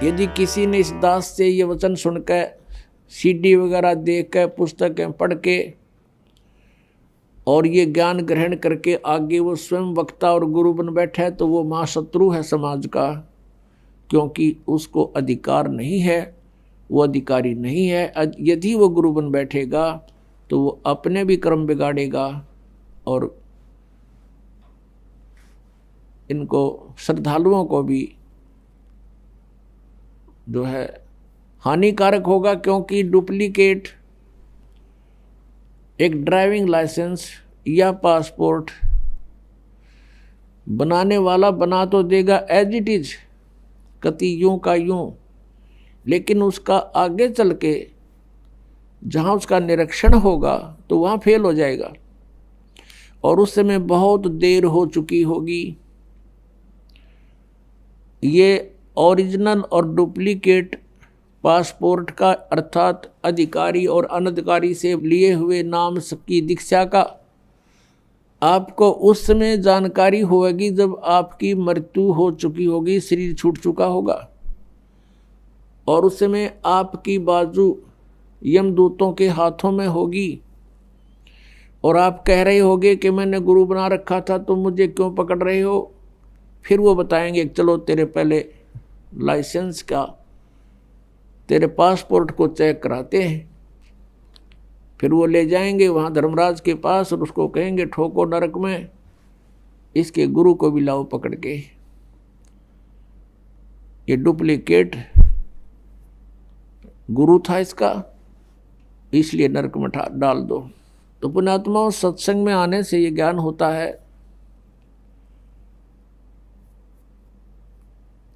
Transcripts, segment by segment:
यदि किसी ने इस दास से ये वचन सुनकर, सीडी वगैरह देख कर, पुस्तकें पढ़ के और ये ज्ञान ग्रहण करके आगे वो स्वयं वक्ता और गुरु बन बैठा है, तो वो महाशत्रु है समाज का, क्योंकि उसको अधिकार नहीं है, वो अधिकारी नहीं है। यदि वो गुरु बन बैठेगा तो वो अपने भी कर्म बिगाड़ेगा और इनको श्रद्धालुओं को भी जो है हानिकारक होगा, क्योंकि डुप्लीकेट एक ड्राइविंग लाइसेंस या पासपोर्ट बनाने वाला बना तो देगा एज इट इज, कति यूं का यूं, लेकिन उसका आगे चल के जहाँ उसका निरीक्षण होगा तो वहाँ फेल हो जाएगा और उस समय बहुत देर हो चुकी होगी। ये ओरिजिनल और डुप्लीकेट पासपोर्ट का अर्थात अधिकारी और अनधिकारी से लिए हुए नाम की दीक्षा का आपको उस समय जानकारी होगी जब आपकी मृत्यु हो चुकी होगी, शरीर छूट चुका होगा, और उस समय आपकी बाजू यमदूतों के हाथों में होगी और आप कह रहे होगे कि मैंने गुरु बना रखा था तो मुझे क्यों पकड़ रहे हो। फिर वो बताएंगे चलो तेरे पहले लाइसेंस का, तेरे पासपोर्ट को चेक कराते हैं। फिर वो ले जाएंगे वहाँ धर्मराज के पास और उसको कहेंगे ठोको नरक में, इसके गुरु को भी लाओ पकड़ के, ये डुप्लीकेट गुरु था इसका, इसलिए नरक में डाल दो। तो पुण्यात्माओं, सत्संग में आने से ये ज्ञान होता है।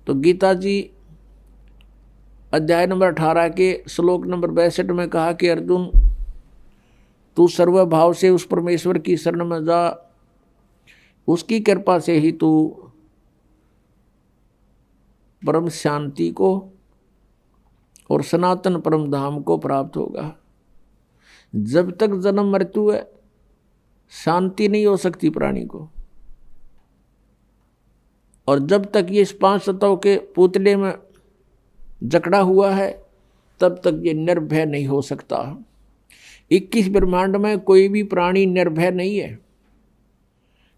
तो गीता जी अध्याय नंबर 18 के श्लोक नंबर 62 में कहा कि अर्जुन, तू सर्वभाव से उस परमेश्वर की शरण में जा, उसकी कृपा से ही तू परम शांति को और सनातन परम धाम को प्राप्त होगा। जब तक जन्म मृत्यु है शांति नहीं हो सकती प्राणी को, और जब तक ये इस 5 तत्वों के पुतले में जकड़ा हुआ है तब तक ये निर्भय नहीं हो सकता। 21 ब्रह्मांड में कोई भी प्राणी निर्भय नहीं है।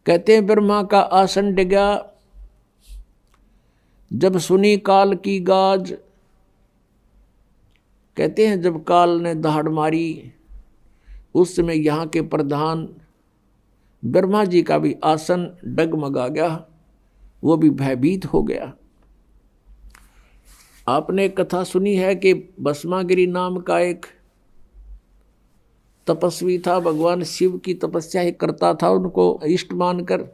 कहते हैं ब्रह्मा का आसन डिगा जब सुनी काल की गाज, कहते हैं जब काल ने दहाड़ मारी उस समय यहाँ के प्रधान ब्रह्मा जी का भी आसन डगमगा गया, वो भी भयभीत हो गया। आपने एक कथा सुनी है कि भस्मागिरी नाम का एक तपस्वी था, भगवान शिव की तपस्या ही करता था उनको इष्ट मानकर।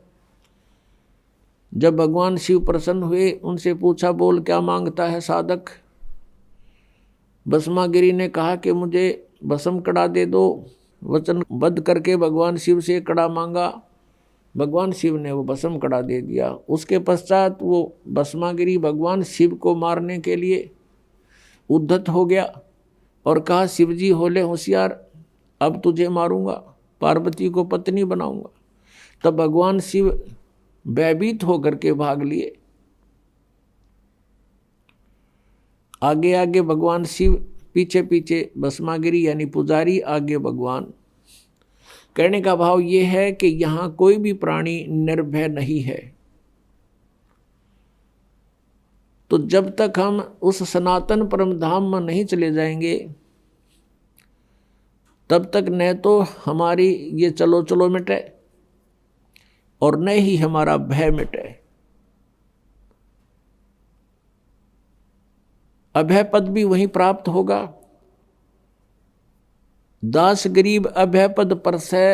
जब भगवान शिव प्रसन्न हुए, उनसे पूछा बोल क्या मांगता है साधक। भस्मागिरी ने कहा कि मुझे भस्म कड़ा दे दो। वचनबद्ध करके भगवान शिव से कड़ा मांगा, भगवान शिव ने वो भस्म कड़ा दे दिया। उसके पश्चात वो भस्मागिरी भगवान शिव को मारने के लिए उद्धत हो गया और कहा शिवजी होले होशियार, अब तुझे मारूंगा, पार्वती को पत्नी बनाऊंगा। तब भगवान शिव भयभीत होकर के भाग लिए। आगे आगे भगवान शिव, पीछे पीछे भस्मागिरी यानी पुजारी, आगे भगवान। कहने का भाव ये है कि यहाँ कोई भी प्राणी निर्भय नहीं है। तो जब तक हम उस सनातन परम धाम में नहीं चले जाएंगे तब तक न तो हमारी ये चलो चलो मिटे और न ही हमारा भय मिटे। अभय पद भी वहीं प्राप्त होगा। दास गरीब अभय पद परसै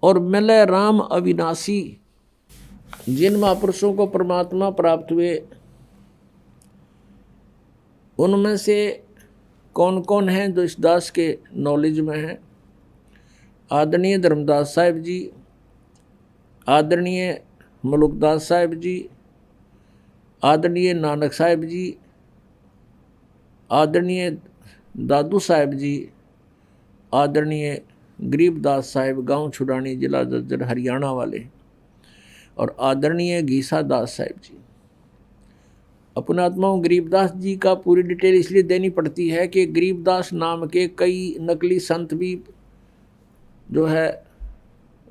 और मिले राम अविनाशी। जिन महापुरुषों को परमात्मा प्राप्त हुए उनमें से कौन कौन हैं जो इस दास के नॉलेज में हैं? आदरणीय धर्मदास साहिब जी, आदरणीय मलुकदास साहिब जी, आदरणीय नानक साहिब जी, आदरणीय दादू साहिब जी, आदरणीय गरीबदास साहिब गांव छुड़ानी जिला जज्जर हरियाणा वाले, और आदरणीय घीसा दास साहिब जी, अपनात्मा गरीबदास जी का पूरी डिटेल इसलिए देनी पड़ती है कि गरीबदास नाम के कई नकली संत भी जो है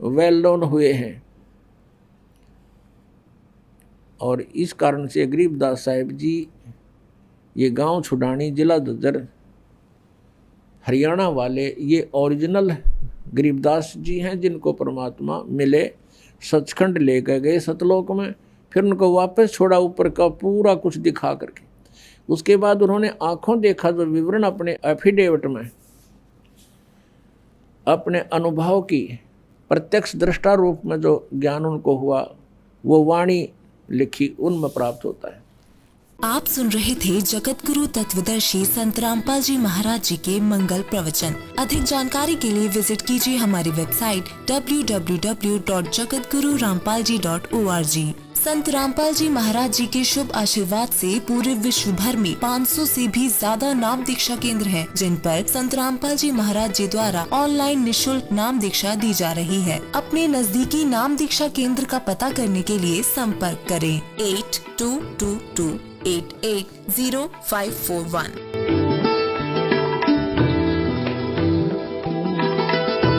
वेल नोन हुए हैं, और इस कारण से गरीबदास साहिब जी ये गांव छुडानी जिला ददर हरियाणा वाले ये ओरिजिनल गरीबदास जी हैं, जिनको परमात्मा मिले, सचखंड लेकर गए सतलोक में, फिर उनको वापस छोड़ा ऊपर का पूरा कुछ दिखा करके। उसके बाद उन्होंने आंखों देखा जो विवरण अपने एफिडेविट में अपने अनुभव की प्रत्यक्ष दृष्टा रूप में जो ज्ञान उनको हुआ वो वाणी लिखी उनमें प्राप्त होता है। आप सुन रहे थे जगत गुरु तत्वदर्शी संत रामपाल जी महाराज जी के मंगल प्रवचन। अधिक जानकारी के लिए विजिट कीजिए हमारी वेबसाइट www.jagatgururampalji.org। संत रामपाल जी महाराज जी के शुभ आशीर्वाद से पूरे विश्व भर में 500 से भी ज्यादा नाम दीक्षा केंद्र हैं, जिन पर संत रामपाल जी महाराज जी द्वारा ऑनलाइन निशुल्क नाम दीक्षा दी जा रही है। अपने नजदीकी नाम दीक्षा केंद्र का पता करने के लिए संपर्क करें 8222880541।